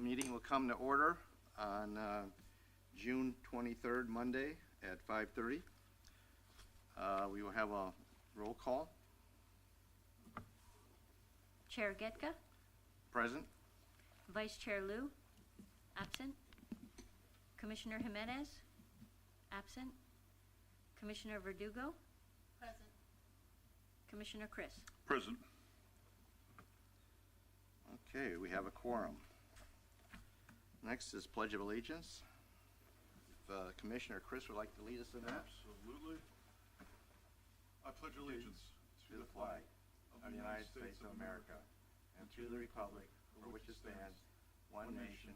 meeting will come to order on June 23rd, Monday at 5:30. We will have a roll call. Chair Getka, Present. Vice Chair Liu, absent. Commissioner Jimenez, absent. Commissioner Verdugo, Present. Commissioner Chris. Present. Okay, we have a quorum. Next is Pledge of Allegiance. If Commissioner Chris would like to lead us in that. Absolutely. I pledge allegiance To the flag of the United States of America and to the republic for which it stands, one nation,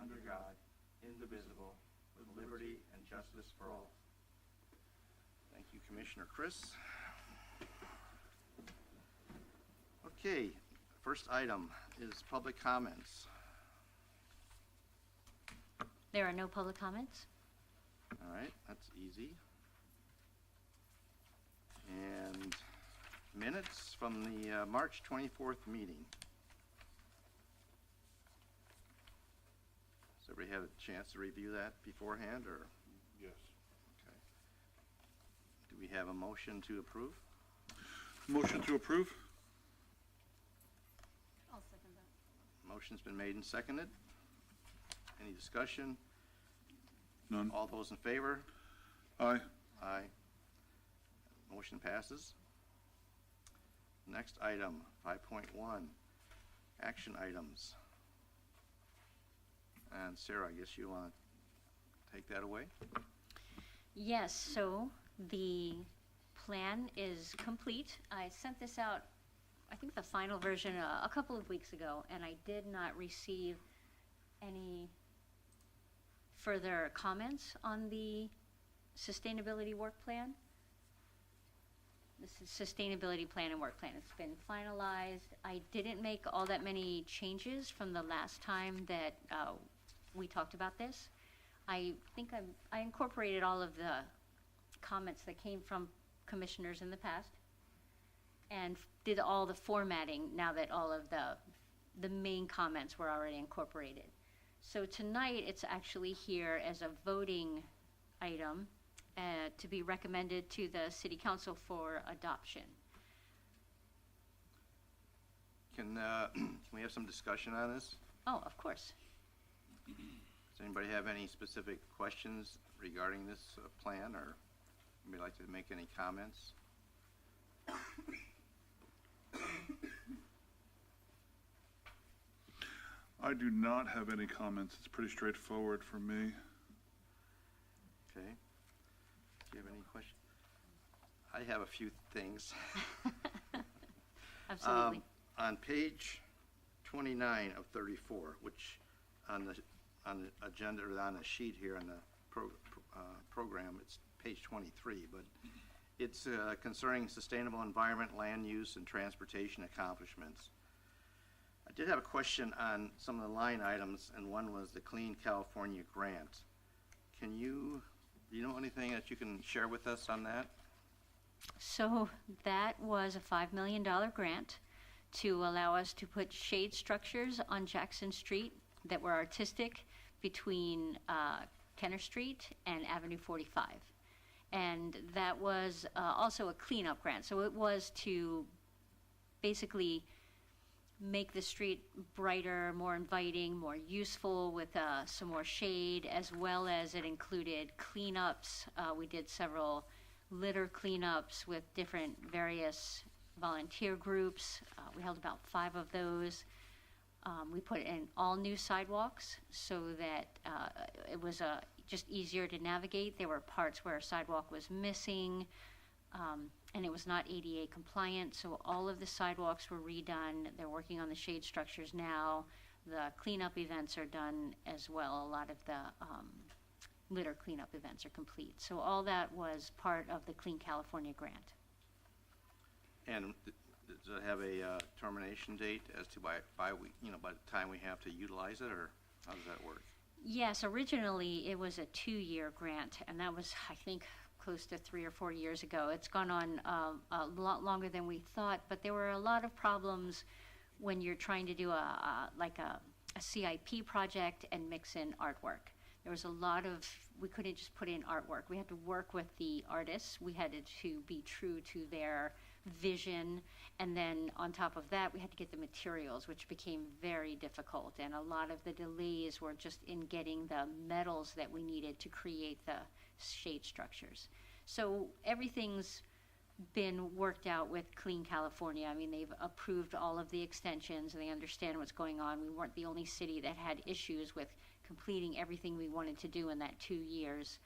under God, indivisible, with liberty and justice for all. Thank you, Commissioner Chris. Okay, first item is public comments. There are no public comments. All right, that's easy. And minutes from the March 24th meeting. Has everybody had a chance to review that beforehand, or? Yes. Okay. Do we have a motion to approve? Motion to approve? I'll second that. Motion's been made and seconded. Any discussion? None. All those in favor? Aye. Aye. Motion passes. Next item, 5.1, action items. And Sarah, I guess you want to take that away? Yes, so the plan is complete. I sent this out, I think the final version, a couple of weeks ago, and I did not receive any further comments on the sustainability work plan. This is sustainability plan and work plan. It's been finalized. I didn't make all that many changes from the last time that we talked about this. I think I incorporated all of the comments that came from commissioners in the past and did all the formatting now that all of the main comments were already incorporated. So tonight it's actually here as a voting item to be recommended to the City Council for adoption. Can we have some discussion on this? Oh, of course. Does anybody have any specific questions regarding this plan, or anybody like to make any comments? I do not have any comments. It's pretty straightforward for me. Okay. Do you have any questions? I have a few things. Absolutely. On page 29 of 34, which on the agenda, or on the sheet here on the program, it's page 23, but it's concerning sustainable environment, land use, and transportation accomplishments. I did have a question on some of the line items, and one was the Clean California Grant. Do you know anything that you can share with us on that? So that was a $5 million grant to allow us to put shade structures on Jackson Street that were artistic between Kenner Street and Avenue 45. And that was also a cleanup grant. So it was to basically make the street brighter, more inviting, more useful with some more shade, as well as it included cleanups. We did several litter cleanups with different various volunteer groups. We held about 5 of those. We put in all new sidewalks so that it was just easier to navigate. There were parts where a sidewalk was missing, and it was not ADA compliant, so all of the sidewalks were redone. They're working on the shade structures now. The cleanup events are done as well. A lot of the litter cleanup events are complete. So all that was part of the Clean California Grant. And does it have a termination date as to by the time we have to utilize it, or how does that work? Yes, originally it was a 2-year grant, and that was, I think, close to 3 or 4 years ago. It's gone on a lot longer than we thought, but there were a lot of problems when you're trying to do a CIP project and mix in artwork. There was a lot of, we couldn't just put in artwork. We had to work with the artists. We had to be true to their vision. And then on top of that, we had to get the materials, which became very difficult. And a lot of the delays were just in getting the metals that we needed to create the shade structures. So everything's been worked out with Clean California. I mean, they've approved all of the extensions and they understand what's going on. We weren't the only city that had issues with completing everything we wanted to do in that 2 years.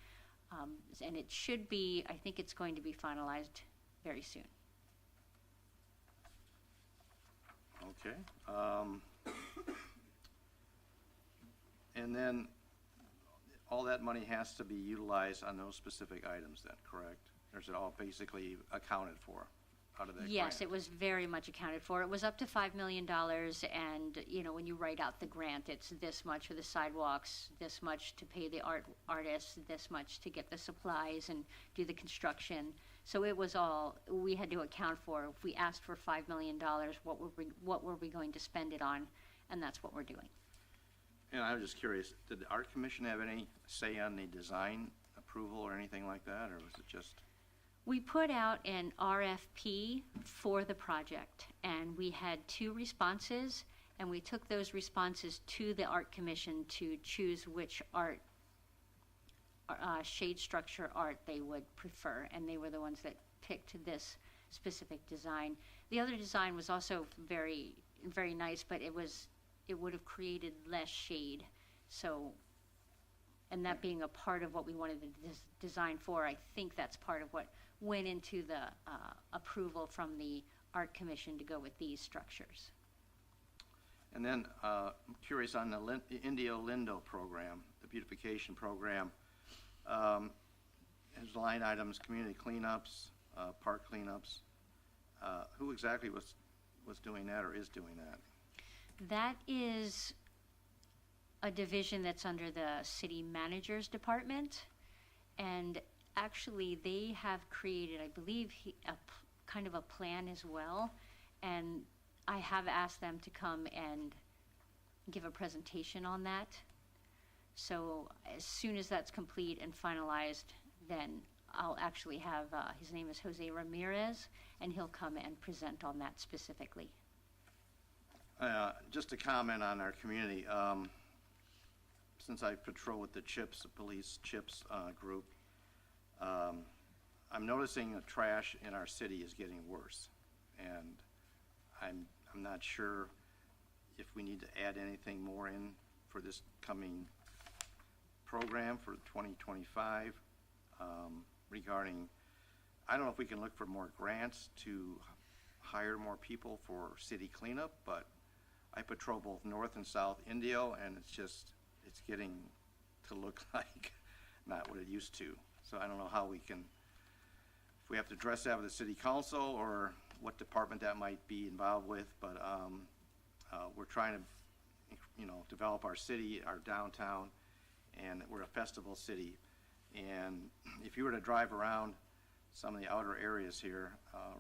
And it should be, I think it's going to be finalized very soon. Okay. And then all that money has to be utilized on those specific items then, correct? Or is it all basically accounted for out of that grant? Yes, it was very much accounted for. It was up to $5 million, and, you know, when you write out the grant, it's this much for the sidewalks, this much to pay the artists, this much to get the supplies and do the construction. So it was all, we had to account for. If we asked for $5 million, what were we going to spend it on? And that's what we're doing. And I was just curious, did the Art Commission have any say on the design approval or anything like that, or was it just? We put out an RFP for the project, and we had 2 responses, and we took those responses to the Art Commission to choose which art, shade structure art they would prefer, and they were the ones that picked this specific design. The other design was also very, very nice, but it would have created less shade. So, and that being a part of what we wanted the design for, I think that's part of what went into the approval from the Art Commission to go with these structures. And then I'm curious on the Indio Lindo program, the beautification program. Has line items, community cleanups, park cleanups. Who exactly was doing that or is doing that? That is a division that's under the city manager's department, and actually they have created, I believe, kind of a plan as well, and I have asked them to come and give a presentation on that. So as soon as that's complete and finalized, then I'll actually have, his name is Jose Ramirez, and he'll come and present on that specifically. Just a comment on our community. Since I patrol with the CHIPS, the police CHIPS group, I'm noticing the trash in our city is getting worse, and I'm not sure if we need to add anything more in for this coming program for 2025 regarding, I don't know if we can look for more grants to hire more people for city cleanup, but I patrol both North and South Indio, and it's getting to look like not what it used to. So I don't know how we can, if we have to address that with the city council or what department that might be involved with, but we're trying to, you know, develop our city, our downtown, and we're a festival city. And if you were to drive around some of the outer areas here,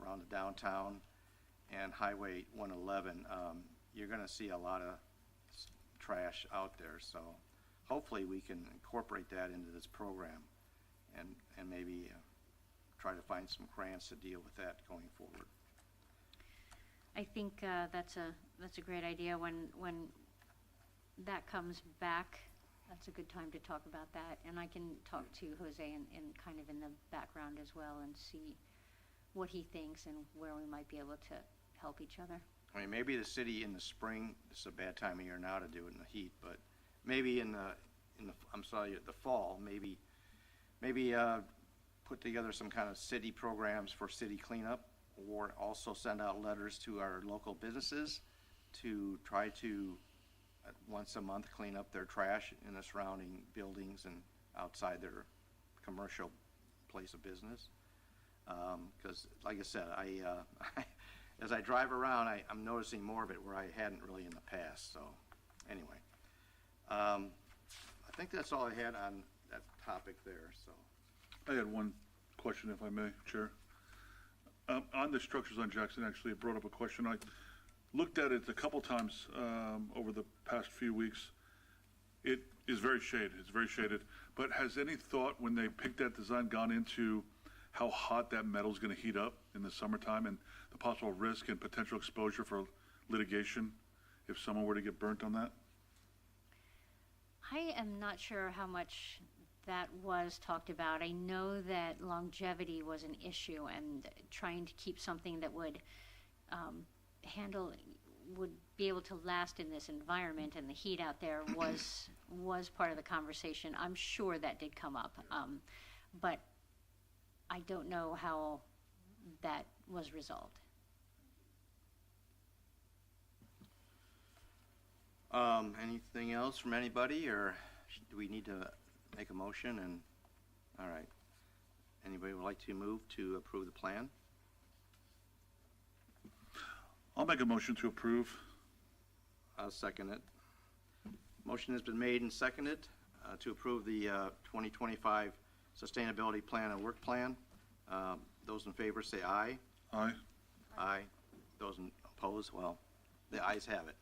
around the downtown and Highway 111, you're going to see a lot of trash out there. So hopefully we can incorporate that into this program and maybe try to find some grants to deal with that going forward. I think that's a great idea. When that comes back, that's a good time to talk about that. And I can talk to Jose and kind of in the background as well and see what he thinks and where we might be able to help each other. I mean, maybe the city in the spring, this is a bad time of year now to do it in the heat, but maybe in the fall, maybe put together some kind of city programs for city cleanup, or also send out letters to our local businesses to try to once a month clean up their trash in the surrounding buildings and outside their commercial place of business. Because like I said, as I drive around, I'm noticing more of it where I hadn't really in the past. So anyway, I think that's all I had on that topic there. So I had one question, if I may, Chair. On the structures on Jackson, actually, it brought up a question. looked at it a couple times over the past few weeks. It is very shaded. It's very shaded. But has any thought, when they picked that design, gone into how hot that metal is going to heat up in the summertime and the possible risk and potential exposure for litigation if someone were to get burnt on that? I am not sure how much that was talked about. I know that longevity was an issue, and trying to keep something that would would be able to last in this environment and the heat out there was part of the conversation. I'm sure that did come up, but I don't know how that was resolved. Anything else from anybody, or do we need to make a motion? And all right, anybody would like to move to approve the plan? I'll make a motion to approve. I'll second it. Motion has been made and seconded to approve the 2025 Sustainability Plan and Work Plan. Those in favor say aye. Aye. Aye. Those opposed, well, the ayes have it.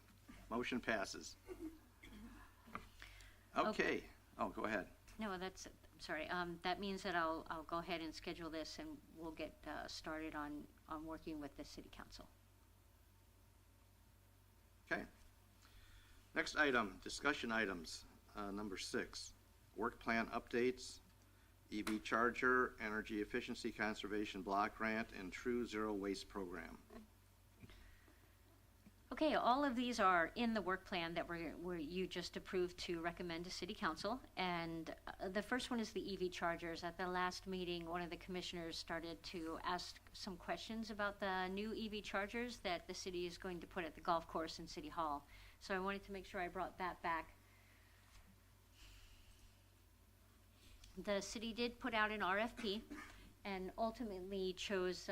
Motion passes. Okay. Oh, go ahead. No, I'm sorry. That means that I'll go ahead and schedule this, and we'll get started on working with the city council. Okay. Next item, discussion items, number 6, work plan updates, EV charger, energy efficiency conservation block grant, and true zero waste program. Okay, all of these are in the work plan that you just approved to recommend to City Council. And the first one is the EV chargers. At the last meeting, one of the commissioners started to ask some questions about the new EV chargers that the city is going to put at the golf course in City Hall. So I wanted to make sure I brought that back. The city did put out an RFP and ultimately chose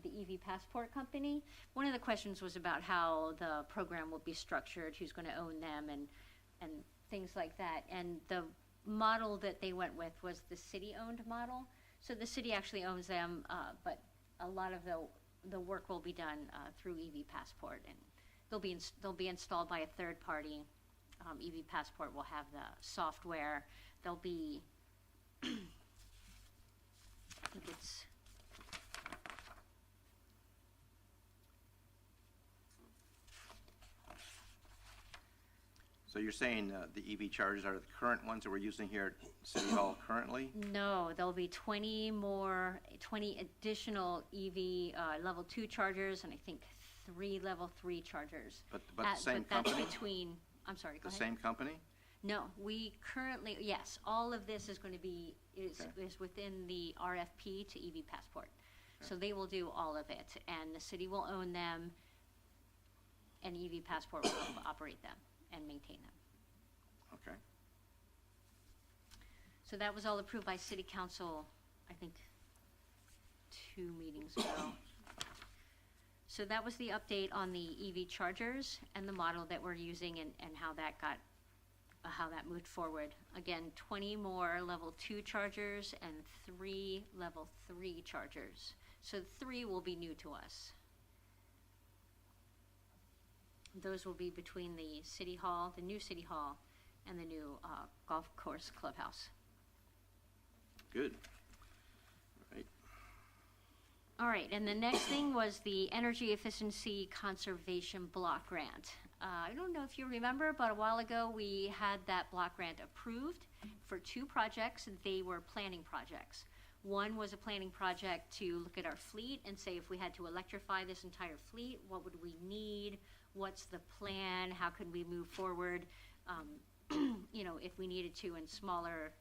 the EV Passport Company. One of the questions was about how the program will be structured, who's going to own them, and things like that. And the model that they went with was the city-owned model. So the city actually owns them, but a lot of the work will be done through EV Passport, and they'll be installed by a third party. EV Passport will have the software. They'll be, I think it's. So you're saying the EV chargers are the current ones that we're using here at City Hall currently? No, there'll be 20 additional EV level 2 chargers, and I think 3 level 3 chargers. But the same company? That's between, I'm sorry, go The ahead. same company? No, we currently, yes, all of this is going to be, is within the RFP to EV Passport. Okay. So they will do all of it, and the city will own them, and EV Passport will operate them and maintain them. Okay. So that was all approved by City Council, I think, 2 meetings ago. So that was the update on the EV chargers and the model that we're using, and how that moved forward. Again, 20 more level 2 chargers and 3 level 3 chargers. So 3 will be new to us. Those will be between the City Hall, the new City Hall, and the new golf course clubhouse. Good. Right. All right, and the next thing was the Energy Efficiency Conservation Block Grant. I don't know if you remember, but a while ago we had that block grant approved for 2 projects. They were planning projects. One was a planning project to look at our fleet and say, if we had to electrify this entire fleet, what would we need? What's the plan? How could we move forward? If we needed to in smaller,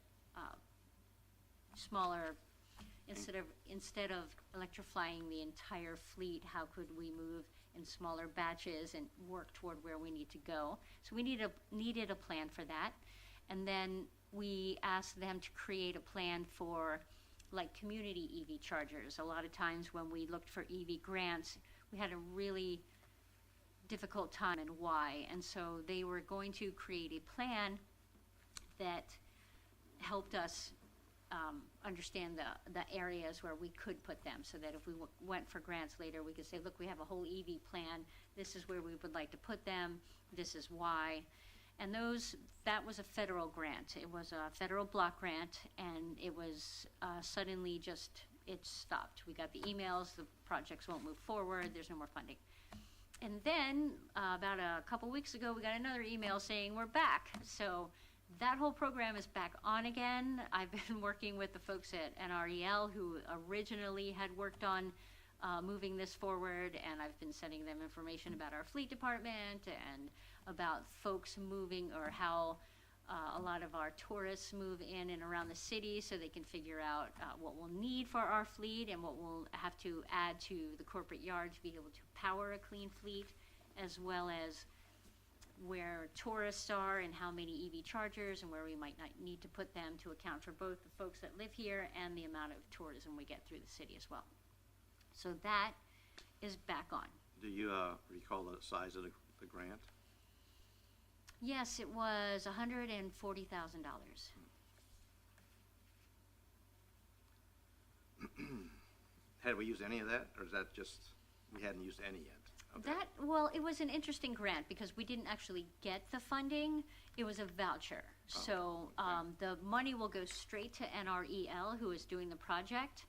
instead of electrifying the entire fleet, how could we move in smaller batches and work toward where we need to go? So we needed a plan for that. And then we asked them to create a plan for like community EV chargers. A lot of times when we looked for EV grants, we had a really difficult time, and why. And so they were going to create a plan that helped us understand the areas where we could put them, so that if we went for grants later, we could say, look, we have a whole EV plan, this is where we would like to put them, this is why. And that was a federal grant. It was a federal block grant, and it was suddenly it stopped. We got the emails, the projects won't move forward, there's no more funding. And then, about a couple weeks ago, we got another email saying we're back. So that whole program is back on again. I've been working with the folks at NREL who originally had worked on moving this forward, and I've been sending them information about our fleet department and about folks moving, or how a lot of our tourists move in and around the city, so they can figure out what we'll need for our fleet and what we'll have to add to the corporate yard to be able to power a clean fleet, as well as where tourists are and how many EV chargers and where we might not need to put them to account for both the folks that live here and the amount of tourism we get through the city as well. So that is back on. Do you recall the size of the grant? Yes, it was $140,000. Had we used any of that, or is that just, we hadn't used any yet? Okay. Well, it was an interesting grant because we didn't actually get the funding. It was a voucher. So the money will go straight to NREL, who is doing the project.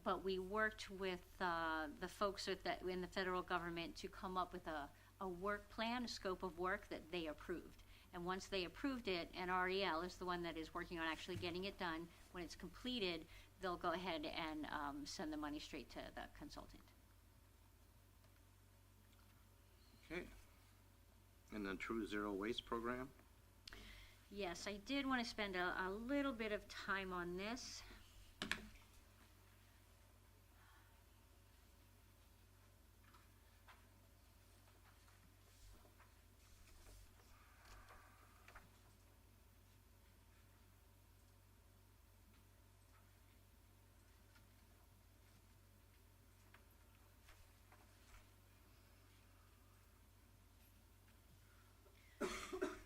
But we worked with the folks in the federal government to come up with a work plan, a scope of work that they approved. And once they approved it, NREL is the one that is working on actually getting it done. When it's completed, they'll go ahead and send the money straight to the consultant. Okay. And the True Zero Waste program? Yes, I did want to spend a little bit of time on this.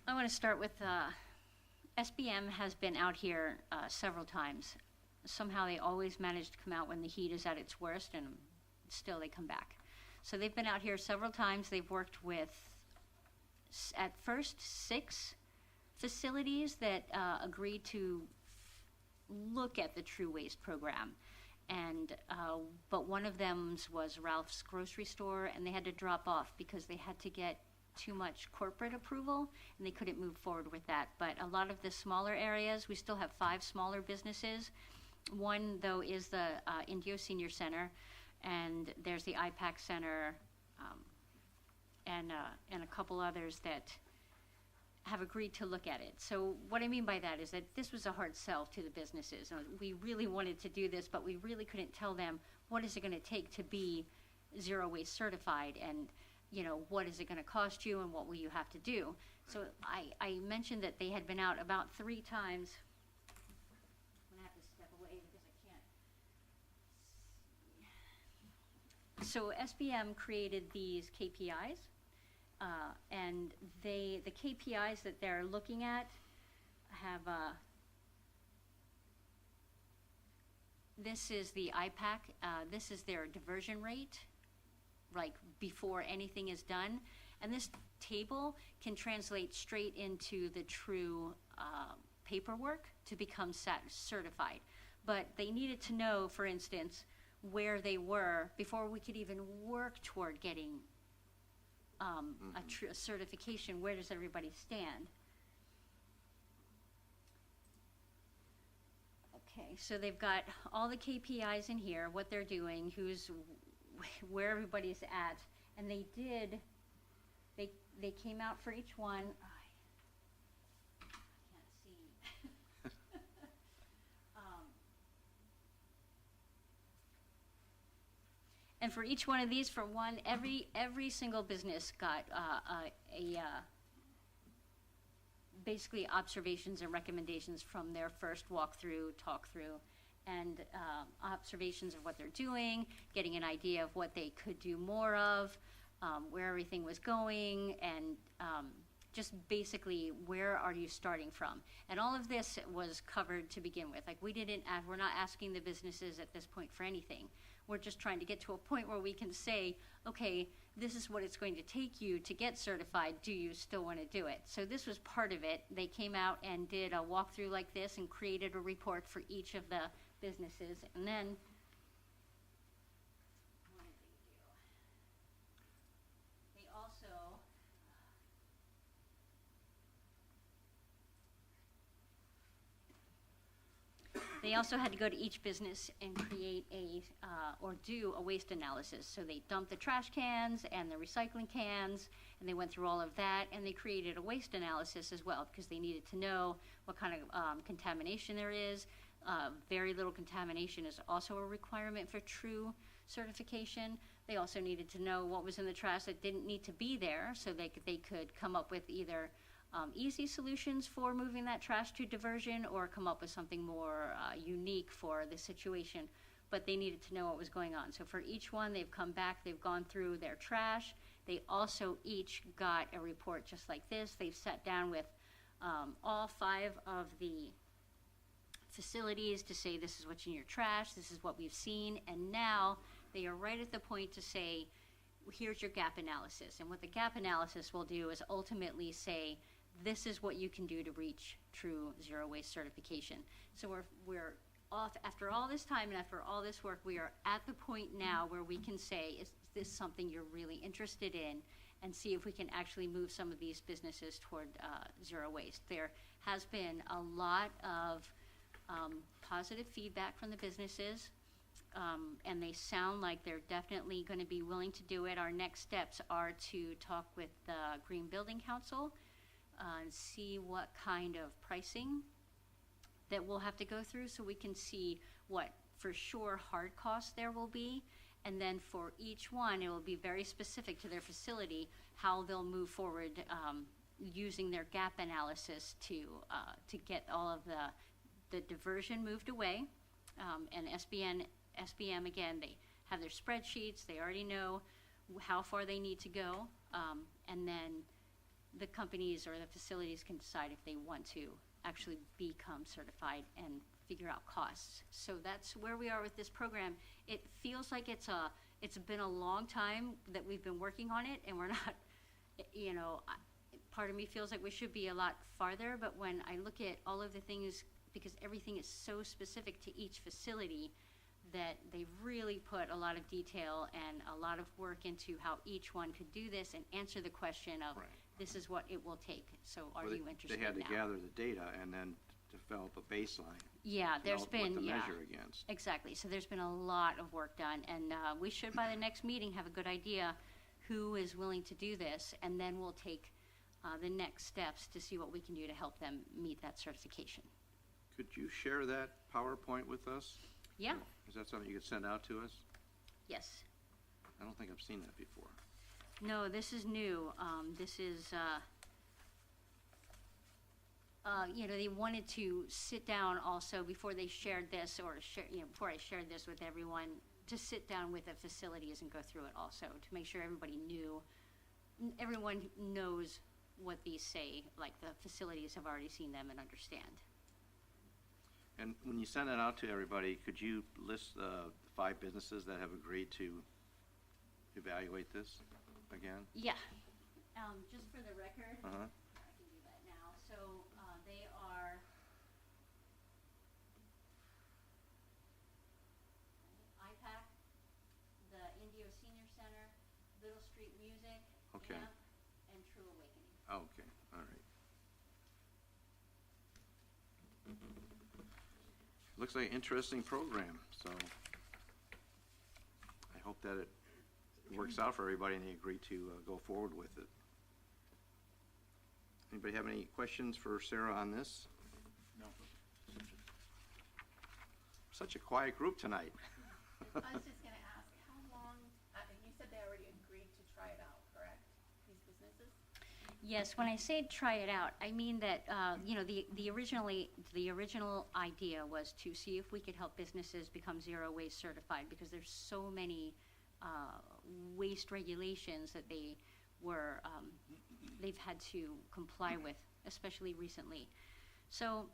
I want to start with SBM has been out here several times. Somehow they always manage to come out when the heat is at its worst, and still they come back. So they've been out here several times. They've worked with, at first, 6 facilities that agreed to look at the True Waste program. And but one of them was Ralph's grocery store, and they had to drop off because they had to get too much corporate approval, and they couldn't move forward with that. But a lot of the smaller areas, we still have 5 smaller businesses. One, though, is the Indio Senior Center, and there's the IPAC Center, and a couple others that have agreed to look at it. So what I mean by that is that this was a hard sell to the businesses. We really wanted to do this, but we really couldn't tell them what is it going to take to be zero waste certified, and what is it going to cost you, and what will you have to do? So I mentioned that they had been out about 3 times. I'm going to have to step away because I can't. So SBM created these KPIs, and the KPIs that they're looking at have, this is the IPAC, this is their diversion rate, like before anything is done. And this table can translate straight into the True paperwork to become certified. But they needed to know, for instance, where they were before we could even work toward getting a certification. Where does everybody stand? Okay, so they've got all the KPIs in here, what they're doing, where everybody's at, and they came out for each one. I can't see. And for each one of these, for one, every single business got basically observations and recommendations from their first walkthrough, talk-through, and observations of what they're doing, getting an idea of what they could do more of, where everything was going, and just basically, where are you starting from? And all of this was covered to begin with. Like, we're not asking the businesses at this point for anything. We're just trying to get to a point where we can say, okay, this is what it's going to take you to get certified. Do you still want to do it? So this was part of it. They came out and did a walkthrough like this and created a report for each of the businesses. And then, what did they do? They also, had to go to each business and create or do a waste analysis. So they dumped the trash cans and the recycling cans, and they went through all of that, and they created a waste analysis as well, because they needed to know what kind of contamination there is. Very little contamination is also a requirement for true certification. They also needed to know what was in the trash that didn't need to be there, so they could come up with either easy solutions for moving that trash to diversion, or come up with something more unique for the situation. But they needed to know what was going on. So for each one, they've come back, they've gone through their trash. They also each got a report just like this. They've sat down with all 5 of the facilities to say, this is what's in your trash, this is what we've seen, and now they are right at the point to say, here's your gap analysis. And what the gap analysis will do is ultimately say, this is what you can do to reach true zero waste certification. So we're off, after all this time and after all this work, we are at the point now where we can say, is this something you're really interested in, and see if we can actually move some of these businesses toward zero waste. There has been a lot of positive feedback from the businesses, and they sound like they're definitely going to be willing to do it. Our next steps are to talk with the Green Building Council and see what kind of pricing that we'll have to go through, so we can see what for sure hard costs there will be, and then for each one it will be very specific to their facility how they'll move forward using their gap analysis to get all of the diversion moved away. And SBM, again, they have their spreadsheets, they already know how far they need to go, and then the companies or the facilities can decide if they want to actually become certified and figure out costs. So that's where we are with this program. It feels like it's been a long time that we've been working on it, and we're not, part of me feels like we should be a lot farther, but when I look at all of the things, because everything is so specific to each facility, that they've really put a lot of detail and a lot of work into how each one could do this and answer the question of, Right. This is what it will take. So are Well, you interested They had to now? gather the data and then develop a baseline. Yeah, to there's know been, what to yeah. measure against. Exactly. So there's been a lot of work done, and we should, by the next meeting, have a good idea who is willing to do this, and then we'll take the next steps to see what we can do to help them meet that certification. Could you share that PowerPoint with us? Yeah. Is that something you could send out to us? Yes. I don't think I've seen that before. No, this is new. This is, they wanted to sit down also before they shared this, or before I shared this with everyone, to sit down with the facilities and go through it also, to make sure everyone knows what these say, like the facilities have already seen them and understand. And when you send it out to everybody, could you list the 5 businesses that have agreed to evaluate this again? Yeah. Just for the record, Uh-huh. I can do that now. So they are IPAC, the Indio Senior Center, Little Street Music, Okay. Camp, and True Awakening. Oh, okay, all right. Looks like an interesting program, so I hope that it works out for everybody and they agree to go forward with it. Anybody have any questions for Sarah on this? No. Such a quiet group tonight. I was just gonna ask, how long, you said they already agreed to try it out, correct? These businesses? Yes, when I say try it out, I mean that, the original idea was to see if we could help businesses become zero waste certified, because there's so many waste regulations that they were, they've had to comply with, especially recently. So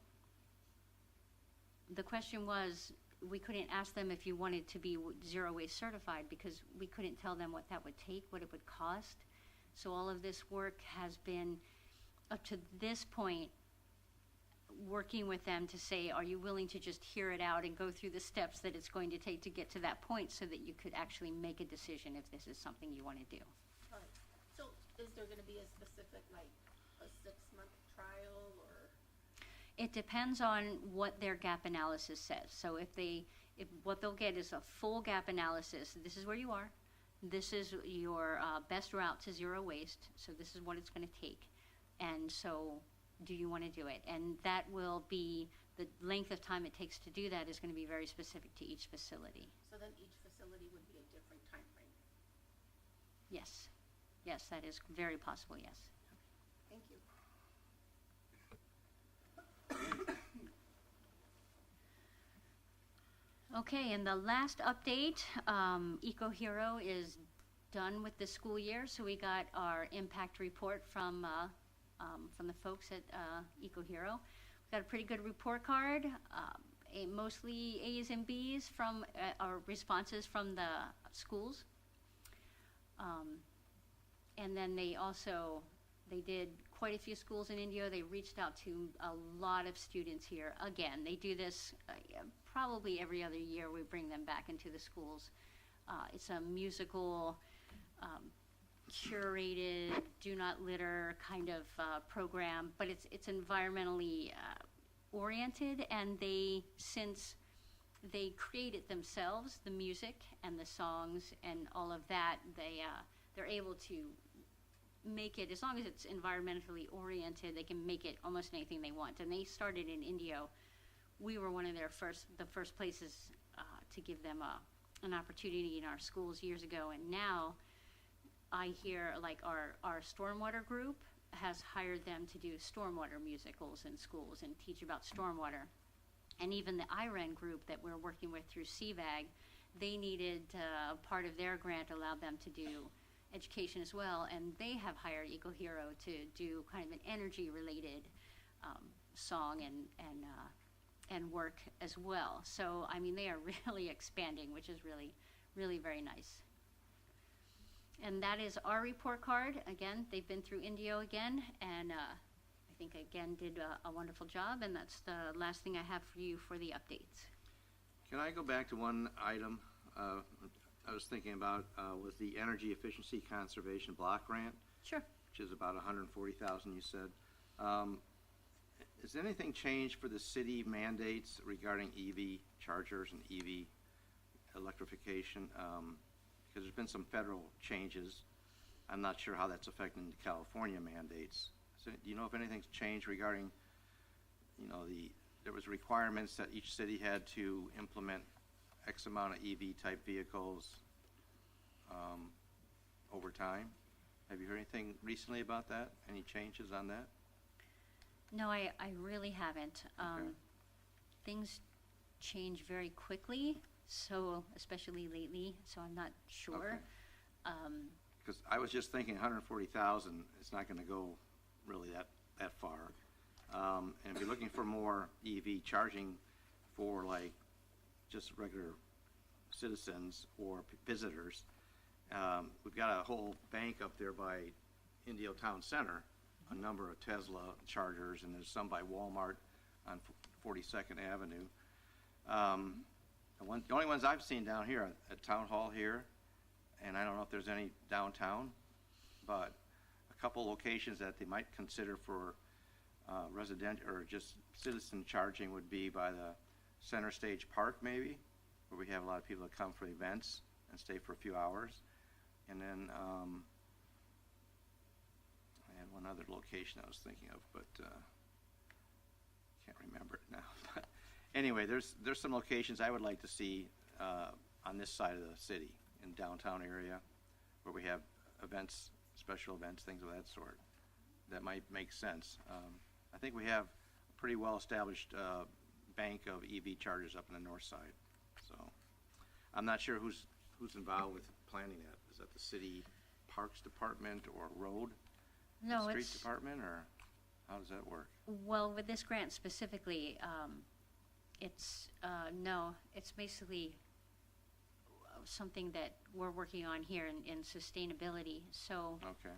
the question was, we couldn't ask them if you wanted to be zero waste certified because we couldn't tell them what that would take, what it would cost. So all of this work has been, up to this point, working with them to say, are you willing to just hear it out and go through the steps that it's going to take to get to that point so that you could actually make a decision if this is something you want to do. All right. So is there gonna be a specific, like, a 6-month trial, or? It depends on what their gap analysis says. So if what they'll get is a full gap analysis, this is where you are, this is your best route to zero waste, so this is what it's going to take, and so do you want to do it? And that will be, the length of time it takes to do that is going to be very specific to each facility. So then each facility would be a different time frame. Yes, yes, that is very possible, yes. Thank you. Okay, and the last update, EcoHero is done with the school year, so we got our impact report from the folks at EcoHero. We got a pretty good report card, mostly A's and B's from our responses from the schools. And then they did quite a few schools in Indio. They reached out to a lot of students here. Again, they do this probably every other year. We bring them back into the schools. It's a musical, curated, do not litter kind of program, but it's environmentally oriented, and since they create it themselves, the music and the songs and all of that, they're able to make it, as long as it's environmentally oriented, they can make it almost anything they want. And they started in Indio. We were one of the first places to give them an opportunity in our schools years ago. And now I hear, like, our stormwater group has hired them to do stormwater musicals in schools and teach about stormwater. And even the IREN group that we're working with through CVAG, they needed, part of their grant allowed them to do education as well, and they have hired EcoHero to do kind of an energy-related song and work as well. So, I mean, they are really expanding, which is really, really very nice. And that is our report card. Again, they've been through Indio again, and I think, again, did a wonderful job, and that's the last thing I have for you for the updates. Can I go back to one item I was thinking about, was the Energy Efficiency Conservation Block Grant, Sure. which is about $140,000, you said. Has anything changed for the city mandates regarding EV chargers and EV electrification? Because there's been some federal changes. I'm not sure how that's affecting the California mandates. So, do you know if anything's changed regarding, there was requirements that each city had to implement X amount of EV-type vehicles over time? Have you heard anything recently about that? Any changes on that? No, I really haven't. Okay. Things change very quickly, so especially lately, so I'm not sure. Because I was just thinking 140,000, it's not going to go really that far. And if you're looking for more EV charging for, like, just regular citizens or visitors, we've got a whole bank up there by Indio Town Center, a number of Tesla chargers, and there's some by Walmart on 42nd Avenue. The only ones I've seen down here at Town Hall here, and I don't know if there's any downtown, but a couple locations that they might consider for resident or just citizen charging would be by the Center Stage Park, maybe, where we have a lot of people that come for events and stay for a few hours. And then I had one other location I was thinking of, but can't remember it now. But anyway, there's some locations I would like to see on this side of the city, in downtown area, where we have events, special events, things of that sort. That might make sense. I think we have a pretty well-established bank of EV chargers up in the north side. So I'm not sure who's involved with planning that. Is that the city Parks Department or Road? No, Street it's, Department, or how does that work? well, with this grant specifically, no, it's basically something that we're working on here in sustainability, so. Okay,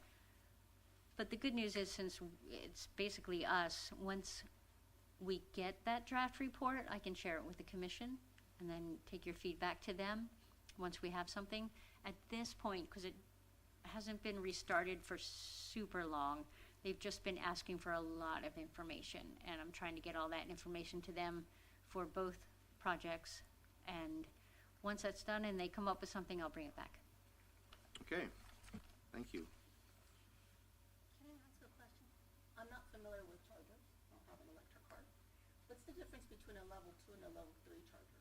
But the good news is, since it's basically us, once we get that draft report, I can share it with the commission and then take your feedback to them once we have something. At this point, because it hasn't been restarted for super long, they've just been asking for a lot of information, and I'm trying to get all that information to them for both projects. And once that's done and they come up with something, I'll bring it back. okay, thank you. Can I ask a question? I'm not familiar with chargers. I don't have an electric car. What's the difference between a level 2 and a level 3 charger?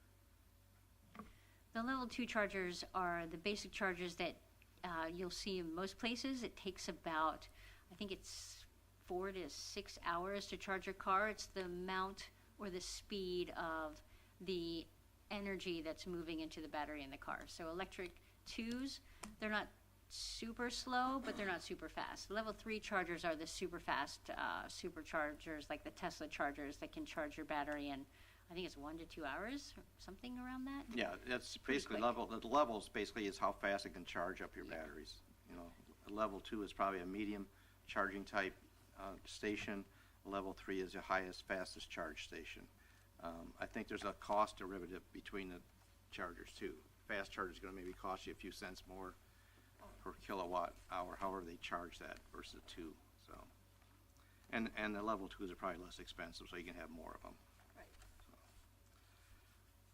The level 2 chargers are the basic chargers that you'll see in most places. It takes about, I think it's 4 to 6 hours to charge your car. It's the amount or the speed of the energy that's moving into the battery in the car. So electric 2s, they're not super slow, but they're not super fast. Level 3 chargers are the super fast superchargers, like the Tesla chargers that can charge your battery in, I think it's 1 to 2 hours, or something around that. Yeah, that's basically quick. the levels basically is how fast it can charge up your batteries. You know, a level 2 is probably a medium charging type station. Level 3 is the highest, fastest charge station. I think there's a cost derivative between the chargers too. Fast charger is going to maybe cost you a few cents more per kilowatt hour, however they charge that versus 2. So, and the level 2s are probably less expensive, so you can have more of them.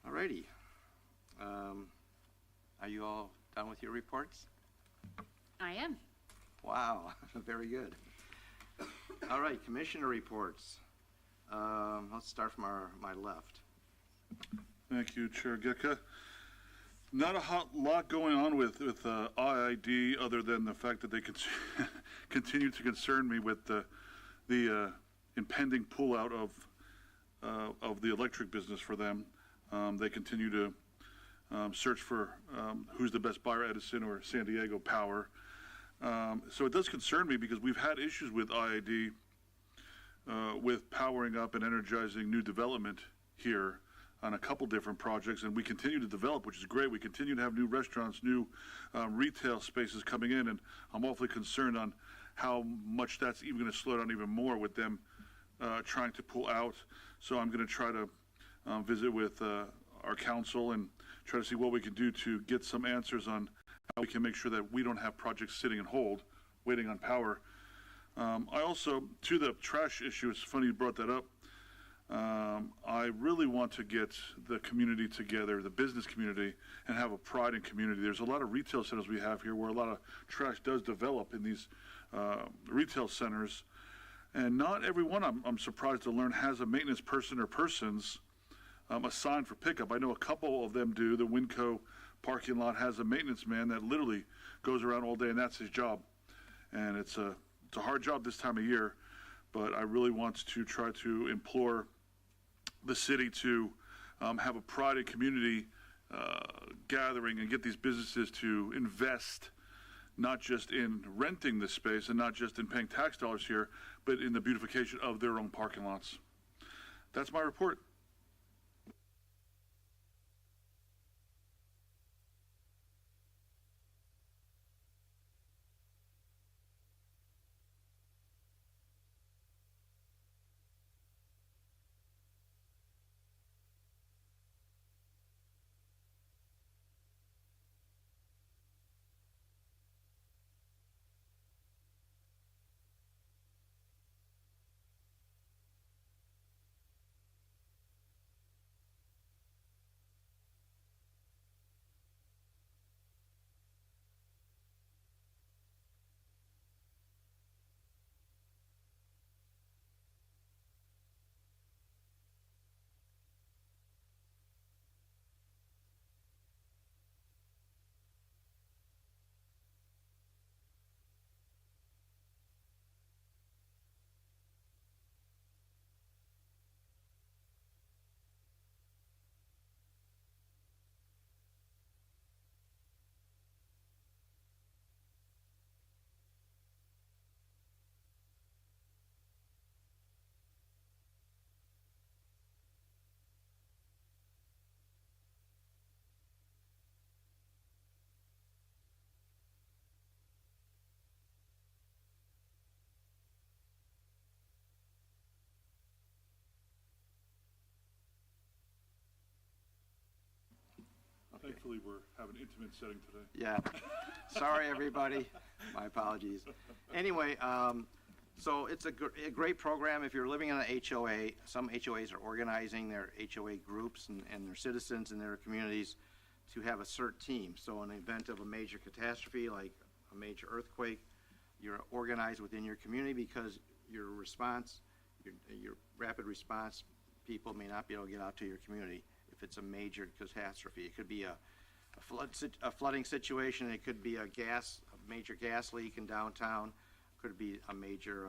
Right. Alrighty. Are you all done with your reports? I am. Wow, very good. All right, commissioner reports. Let's start from my left. Thank you, Chair Gecka. Not a lot going on with IID, other than the fact that they continue to concern me with the impending pullout of the electric business for them. They continue to search for who's the best buyer, Edison or San Diego Power. So it does concern me, because we've had issues with IID with powering up and energizing new development here on a couple different projects, and we continue to develop, which is great. We continue to have new restaurants, new retail spaces coming in, and I'm awfully concerned on how much that's even going to slow down even more with them trying to pull out. So I'm going to try to visit with our council and try to see what we can do to get some answers on how we can make sure that we don't have projects sitting and hold, waiting on power. I also, to the trash issue, it's funny you brought that up. I really want to get the community together, the business community, and have a pride in community. There's a lot of retail centers we have here where a lot of trash does develop in these retail centers. And not everyone, I'm surprised to learn, has a maintenance person or persons assigned for pickup. I know a couple of them do. The Winco parking lot has a maintenance man that literally goes around all day, and that's his job. And it's a hard job this time of year, but I really want to try to implore the city to have a pride and community gathering and get these businesses to invest not just in renting the space and not just in paying tax dollars here, but in the beautification of their own parking lots. That's my report. Thankfully, we're having an intimate setting today. Yeah. Sorry, everybody. My apologies. Anyway, so it's a great program. If you're living in an HOA, some HOAs are organizing their HOA groups and their citizens in their communities to have a CERT team. So in the event of a major catastrophe, like a major earthquake, you're organized within your community because your response, your rapid response people may not be able to get out to your community if it's a major catastrophe. It could be a flooding situation. It could be a major gas leak in downtown. Could be a major,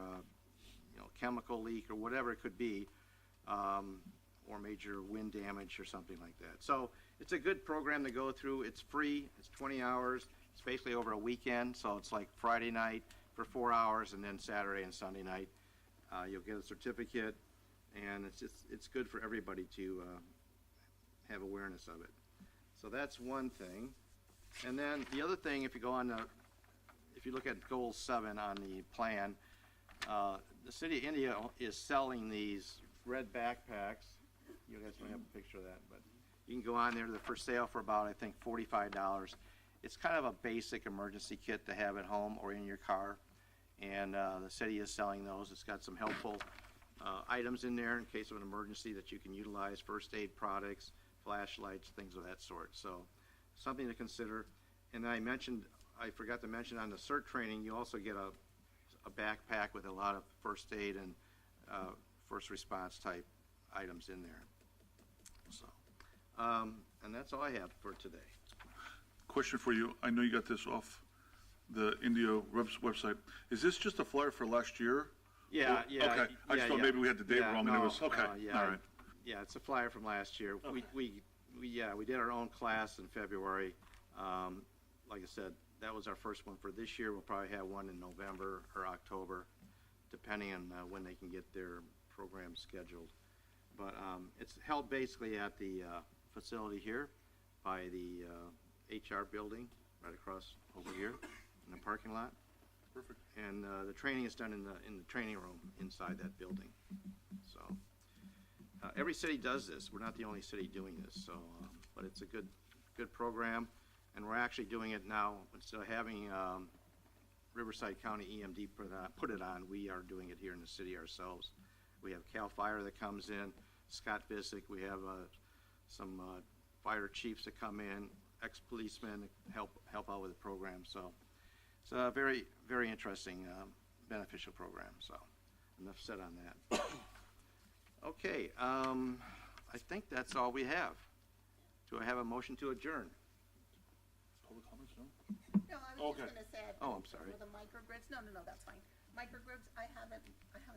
chemical leak or whatever it could be, or major wind damage or something like that. So it's a good program to go through. It's free. It's 20 hours. It's basically over a weekend. So it's like Friday night for 4 hours and then Saturday and Sunday night. You'll get a certificate, and it's good for everybody to have awareness of it. So that's one thing. And then the other thing, if you look at goal 7 on the plan, the city of India is selling these red backpacks. You guys may have a picture of that, but you can go on there. They're for sale for about, I think, $45. It's kind of a basic emergency kit to have at home or in your car. And the city is selling those. It's got some helpful items in there in case of an emergency that you can utilize, first aid products, flashlights, things of that sort. So something to consider. And I forgot to mention on the CERT training, you also get a backpack with a lot of first aid and first response type items in there. So, and that's all I have for today. Question for you. I know you got this off the Indio website. Is this just a flyer for last year? Yeah, Or- yeah. Okay. I just thought maybe we had the date wrong and it was, okay, yeah, all right. Yeah, it's a flyer from last year. Okay. We did our own class in February. Like I said, that was our first one for this year. We'll probably have one in November or October, depending on when they can get their program scheduled. But it's held basically at the facility here by the HR building, right across over here in the parking lot. Perfect. And the training is done in the training room inside that building. So every city does this. We're not the only city doing this. So, but it's a good program, and we're actually doing it now instead of having Riverside County EMD put it on. We are doing it here in the city ourselves. We have Cal Fire that comes in, Scott Bissick. We have some fire chiefs that come in, ex-policemen that help out with the program. So it's a very, very interesting, beneficial program. So enough said on that. Okay, I think that's all we have. Do I have a motion to adjourn? Public comments, no? No, I was Okay. just gonna say, I Oh, think I'm sorry. for the microgrids, no, that's fine. Microgrids, I haven't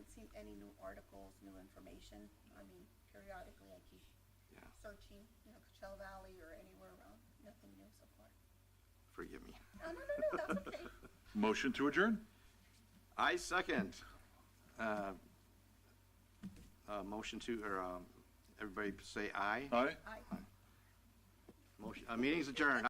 seen any new articles, new information. I mean, periodically I keep Yeah. searching, Coachella Valley or anywhere around. Nothing new so far. Forgive me. No, that's okay. Motion to adjourn? I second. Motion to, or everybody say aye. Aye? I Motion, meeting's adjourned.